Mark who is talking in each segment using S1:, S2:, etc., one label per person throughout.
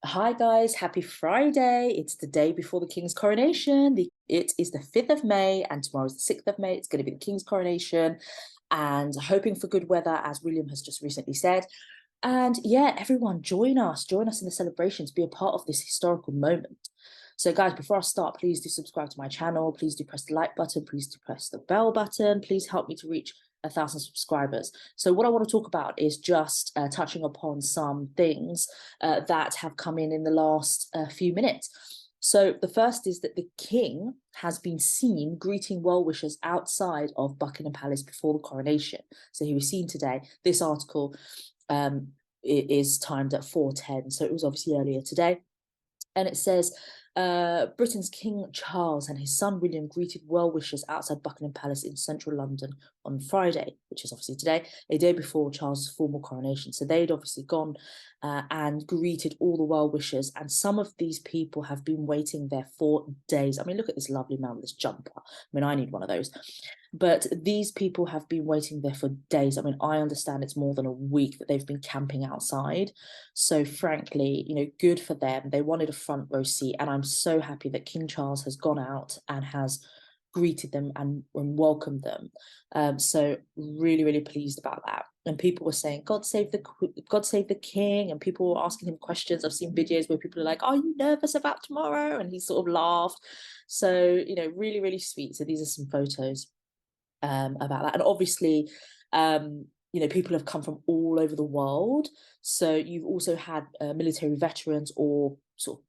S1: Hi guys, happy Friday. It's the day before the King's coronation. It is the 5th of May and tomorrow's the 6th of May. It's going to be the King's coronation and hoping for good weather, as William has just recently said. And yeah, everyone join us in the celebration to be a part of this historical moment. So guys, before I start, please do subscribe to my channel. Please do press the like button. Please do press the bell button. Please help me to reach 1,000 subscribers. So what I want to talk about is just touching upon some things that have come in the last few minutes. So the first is that the king has been seen greeting well-wishers outside of Buckingham Palace before the coronation. So he was seen today. This article it is timed at 4:10, so it was obviously earlier today. And it says, Britain's King Charles and his son William greeted well-wishers outside Buckingham Palace in central London on Friday, which is obviously today, a day before Charles's formal coronation. So they'd obviously gone and greeted all the well-wishers, and some of these people have been waiting there for days. I mean, look at this lovely man with this jumper. I mean, I need one of those. But these people have been waiting there for days. I mean, I understand it's more than a week that they've been camping outside. So frankly, you know, good for them. They wanted a front row seat. And I'm so happy that King Charles has gone out and has greeted them and welcomed them. So really, really pleased about that. And people were saying, God save the king. And people were asking him questions. I've seen videos where people are like, are you nervous about tomorrow? And he sort of laughed. So, you know, really, really sweet. So these are some photos about that. And obviously, you know, people have come from all over the world. So you've also had military veterans or sort of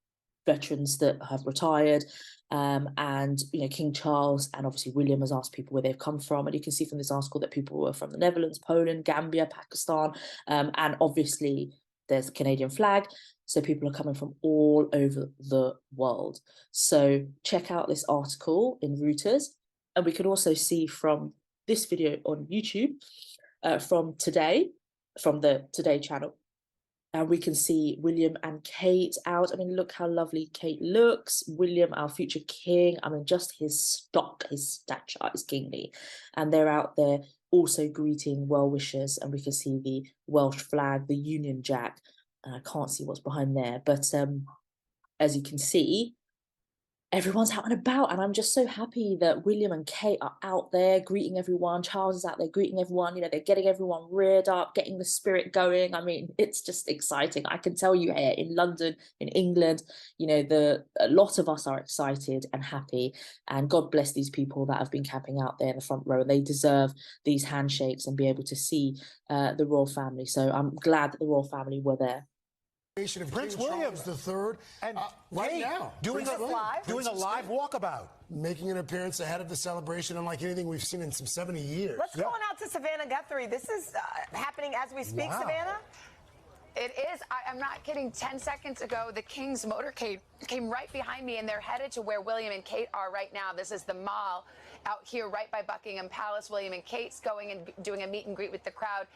S1: veterans that have retired. And, you know, King Charles and obviously William has asked people where they've come from. And you can see from this article that people were from the Netherlands, Poland, Gambia, Pakistan. And obviously there's the Canadian flag. So people are coming from all over the world. So check out this article in Reuters. And we can also see from this video on YouTube from today, from the Today channel. And we can see William and Kate out. I mean, look how lovely Kate looks. William, our future king. I mean, just his stock, his stature is kingly. And they're out there also greeting well-wishers. And we can see the Welsh flag, the Union Jack. And I can't see what's behind there. But as you can see, everyone's out and about, and I'm just so happy that William and Kate are out there greeting everyone. Charles is out there greeting everyone. You know, they're getting everyone reared up, getting the spirit going. I mean, it's just exciting. I can tell you here in London, in England, you know, a lot of us are excited and happy, and God bless these people that have been camping out there in the front row. They deserve these handshakes and be able to see the royal family. So I'm glad that the royal family were there.
S2: Of Prince William III, and right now doing a live walkabout, making an appearance ahead of the celebration, unlike anything we've seen in some 70 years.
S3: Let's go on out to Savannah Guthrie. This is happening as we speak. Wow. Savannah.
S4: It is. I'm not kidding. 10 seconds ago, the King's motorcade came right behind me, and they're headed to where William and Kate are right now. This is the mall out here right by Buckingham Palace. William and Kate's going and doing a meet and greet with the crowd.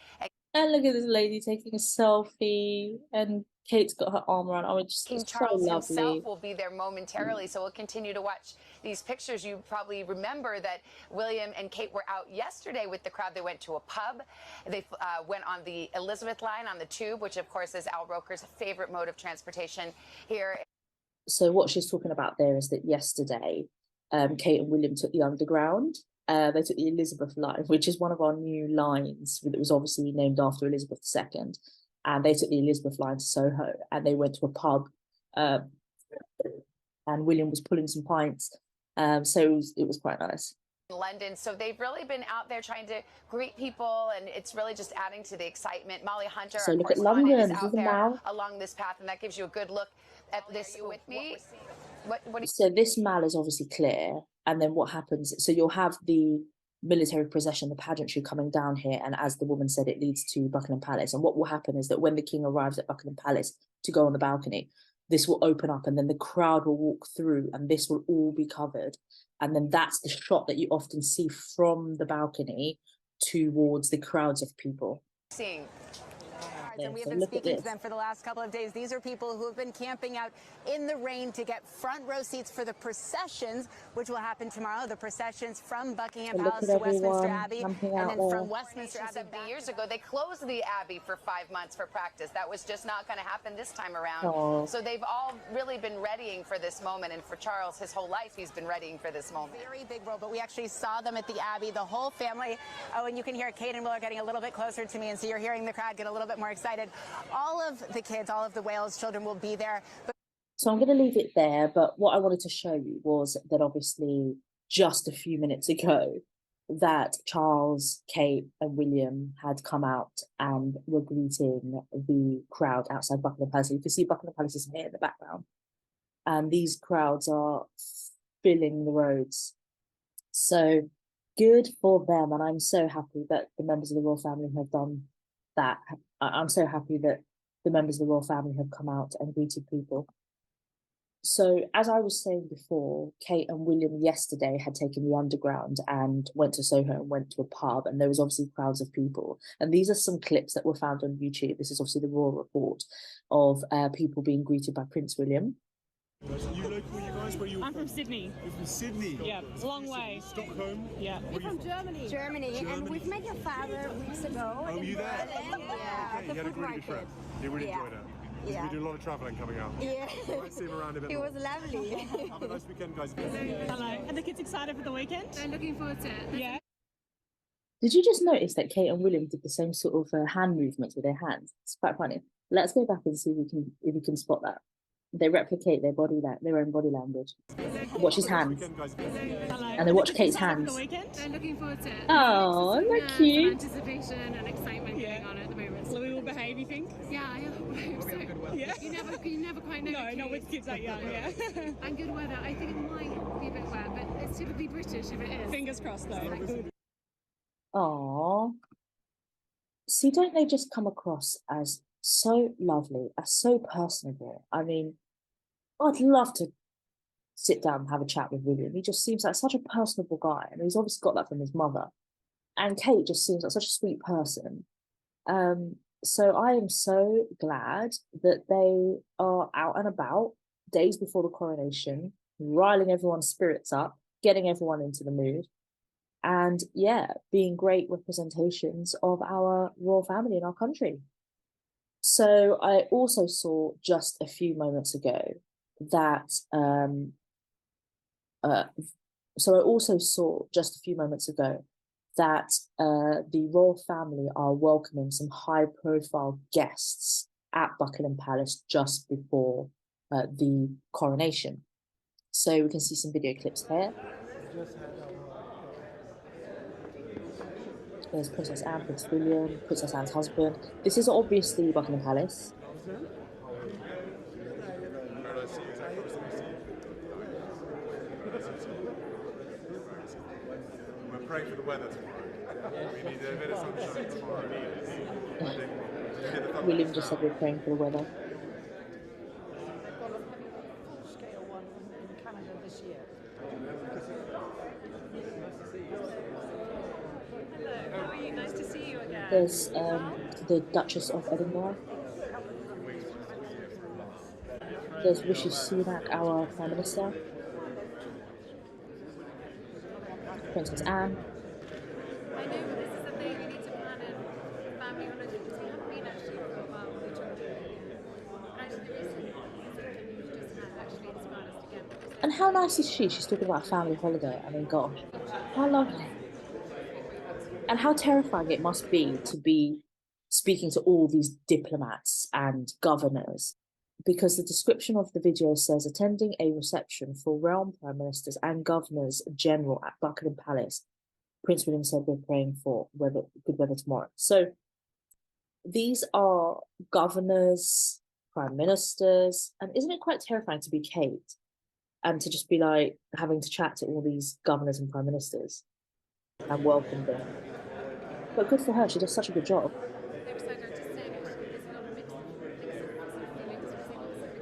S1: And look at this lady taking a selfie, and Kate's got her arm around. Oh, it's
S4: King
S1: just
S4: Charles
S1: so
S4: himself will be there momentarily, so we'll continue to watch these pictures. You probably remember that William and Kate were out yesterday with the crowd. They went to a pub. They went on the Elizabeth line on the tube, which of course is Al Roker's favorite mode of transportation here.
S1: So what she's talking about there is that yesterday, Kate and William took the Underground. They took the Elizabeth line, which is one of our new lines that was obviously named after Elizabeth II. And they took the Elizabeth line to Soho, and they went to a pub, and William was pulling some pints. So it was quite nice.
S4: London. So they've really been out there trying to greet people, and it's really just adding to the excitement. Molly Hunter,
S1: so
S4: our
S1: look at London,
S4: is out there along this path, and that gives you a good look at this with me.
S1: So this mall is obviously clear, and then what happens? So you'll have the military procession, the pageantry coming down here, and as the woman said, it leads to Buckingham Palace. And what will happen is that when the king arrives at Buckingham Palace to go on the balcony, this will open up, and then the crowd will walk through, and this will all be covered. And then that's the shot that you often see from the balcony towards the crowds of people.
S4: Seeing
S3: And we have
S1: So
S3: been
S1: look at
S3: speaking to
S1: this.
S3: them for the last couple of days. These are people who have been camping out in the rain to get front row seats for the processions, which will happen tomorrow. The processions from Buckingham
S1: So look
S3: Palace
S1: at
S3: to Westminster
S1: everyone
S3: Abbey,
S1: camping
S3: and
S1: out
S3: then
S1: there.
S3: from Westminster Abbey.
S4: 70 years ago, they closed the Abbey for 5 months for practice. That was just not going to happen this time around.
S1: Oh.
S4: So they've all really been readying for this moment. And for Charles, his whole life, he's been readying for this moment.
S3: Very big role, but we actually saw them at the Abbey, the whole family. Oh, and you can hear Kate and Will are getting a little bit closer to me, and so you're hearing the crowd get a little bit more excited. All of the kids, all of the Wales children will be there.
S1: So I'm going to leave it there, but what I wanted to show you was that obviously just a few minutes ago that Charles, Kate and William had come out and were greeting the crowd outside Buckingham Palace. You can see Buckingham Palace is here in the background. And these crowds are filling the roads. So good for them. And I'm so happy that the members of the royal family have done that. I'm so happy that the members of the royal family have come out and greeted people. So as I was saying before, Kate and William yesterday had taken the underground and went to Soho and went to a pub, and there was obviously crowds of people. And these are some clips that were found on YouTube. This is obviously the Royal Report of people being greeted by Prince William.
S5: You local, you guys? Where you
S6: I'm from Sydney.
S5: You're from Sydney?
S6: Yeah, it's a long way.
S5: Stockholm?
S6: Yeah.
S7: We're from Germany. Germany. And we've met your father weeks ago.
S5: Oh, you there?
S7: Yeah,
S5: Okay, you had a really good trip. You really enjoyed it.
S7: Yeah.
S5: We do a lot of travelling coming up.
S7: Yeah.
S5: You might see him around a bit
S7: It
S5: more.
S7: was lovely.
S5: Have a nice weekend, guys.
S6: Hello. Are the kids excited for the weekend?
S8: They're looking forward to it.
S6: Yeah.
S1: Did you just notice that Kate and William did the same sort of hand movements with their hands? It's quite funny. Let's go back and see if we can spot that. They replicate their own body language. Watch his hands.
S6: Hello.
S1: And they watch Kate's
S6: Excited for
S1: hands.
S6: the weekend?
S8: They're looking forward to it.
S1: Oh,
S8: There's
S1: isn't that cute?
S8: Anticipation and excitement going on at the moment.
S6: Louis will behave, you think?
S8: Yeah, I hope so.
S6: Yeah.
S8: You never quite know.
S6: No, not with kids that young, yeah.
S8: And good weather. I think it might be a bit wet, but it's typically British if it is.
S6: Fingers crossed though.
S1: Aww. See, don't they just come across as so lovely, as so personable? I mean, I'd love to sit down and have a chat with William. He just seems like such a personable guy. And he's obviously got that from his mother. And Kate just seems like such a sweet person. So I am so glad that they are out and about days before the coronation, riling everyone's spirits up, getting everyone into the mood. And yeah, being great representations of our royal family in our country. So I also saw just a few moments ago that the royal family are welcoming some high-profile guests at Buckingham Palace just before the coronation. So we can see some video clips here. There's Princess Anne, Prince William, Princess Anne's husband. This is obviously Buckingham Palace.
S5: We're praying for the weather tomorrow. We need a bit of sunshine tomorrow.
S1: William just said we're praying for the weather.
S9: Full-scale one in Canada this year.
S8: Hello, how are you? Nice to see you again.
S1: There's the Duchess of Edinburgh. There's Rishi Sunak, our Prime Minister. Princess Anne.
S8: I know, but this is the thing, we need to plan a family holiday because we haven't been actually for a while with the children. And actually the recent weekend we've just had actually inspired us again.
S1: And how nice is she? She's talking about a family holiday. I mean, gosh, how lovely. And how terrifying it must be to be speaking to all these diplomats and governors, because the description of the video says attending a reception for realm prime ministers and governors general at Buckingham Palace. Prince William said we're praying for good weather tomorrow. So these are governors, prime ministers, and isn't it quite terrifying to be Kate and to just be like having to chat to all these governors and prime ministers and welcome them? But good for her, she does such a good job.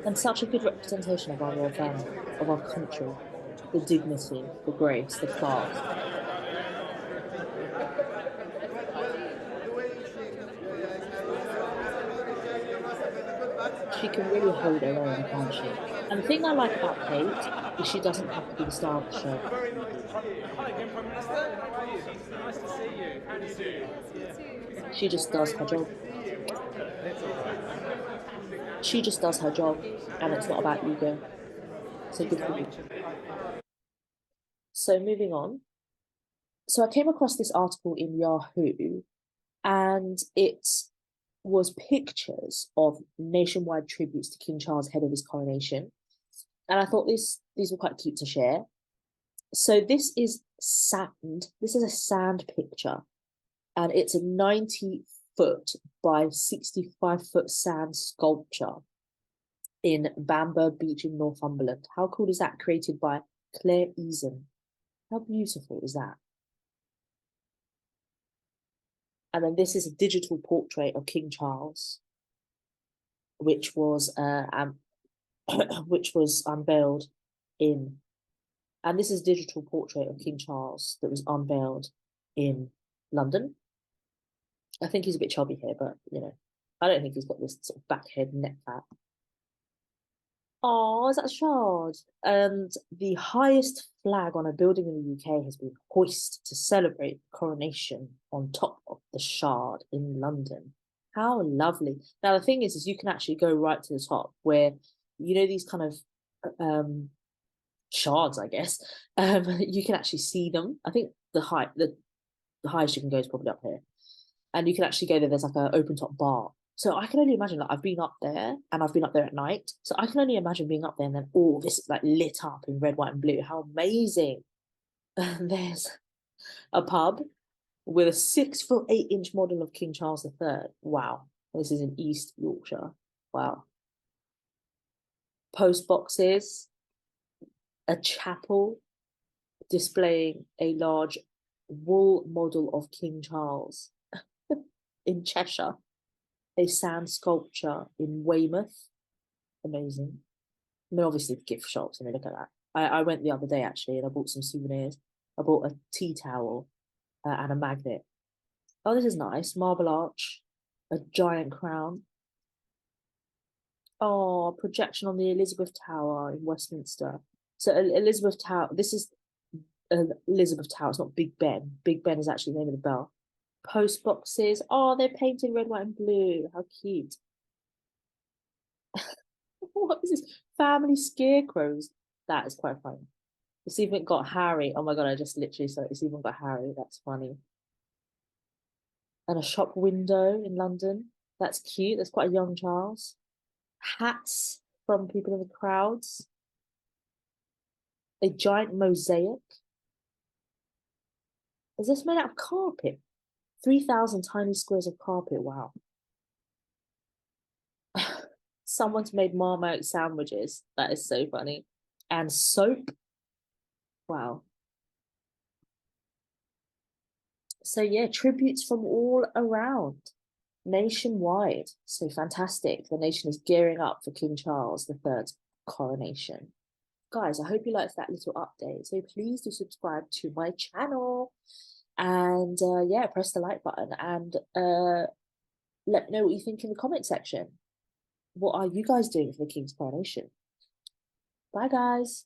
S1: And such a good representation of our royal family, of our country, the dignity, the grace, the class. She can really hold her own, can't she? And the thing I like about Kate is she doesn't have to be the star of the show.
S10: Hi again, Prime Minister. How are you? Nice to see you. How do you do?
S1: She just does her job.
S10: It's all right.
S1: She just does her job, and it's not about ego. So good for you. So moving on. So I came across this article in Yahoo, and it was pictures of nationwide tributes to King Charles ahead of his coronation. And I thought these were quite cute to share. So this is sand. This is a sand picture, and it's a 90-foot by 65-foot sand sculpture in Bamber Beach in Northumberland. How cool is that? Created by Claire Eason. How beautiful is that? And then this is a digital portrait of King Charles, which was which was unveiled in, and this is a digital portrait of King Charles that was unveiled in London. I think he's a bit chubby here, but you know, I don't think he's got this sort of back head neck fat. Oh, is that a shard? And the highest flag on a building in the UK has been hoisted to celebrate the coronation on top of the shard in London. How lovely. Now, the thing is you can actually go right to the top where, you know, these kind of shards, I guess, you can actually see them. I think the highest you can go is probably up here. And you can actually go there. There's like an open top bar. So I can only imagine, like, I've been up there and I've been up there at night. So I can only imagine being up there and then all this is like lit up in red, white, and blue. How amazing. There's a pub with a 6'8" model of King Charles III. Wow. This is in East Yorkshire. Wow. Post boxes, a chapel displaying a large wool model of King Charles in Cheshire. A sand sculpture in Weymouth. Amazing. I mean, obviously, the gift shops. I mean, look at that. I went the other day, actually, and I bought some souvenirs. I bought a tea towel and a magnet. Oh, this is nice. Marble arch. A giant crown. Oh, projection on the Elizabeth Tower in Westminster. So, Elizabeth Tower. This is Elizabeth Tower. It's not Big Ben. Big Ben is actually the name of the bell. Post boxes. Oh, they're painted red, white, and blue. How cute. What is this? Family scarecrows. That is quite funny. It's even got Harry. Oh my god, I just literally saw it. It's even got Harry. That's funny. And a shop window in London. That's cute. That's quite a young Charles. Hats from people in the crowds. A giant mosaic. Is this made out of carpet? 3,000 tiny squares of carpet. Wow. Someone's made Marmite sandwiches. That is so funny. And soap. Wow. So yeah, tributes from all around, nationwide. So fantastic. The nation is gearing up for King Charles III's coronation. Guys, I hope you liked that little update. So please do subscribe to my channel. And yeah, press the like button and let me know what you think in the comment section. What are you guys doing for the King's coronation? Bye, guys.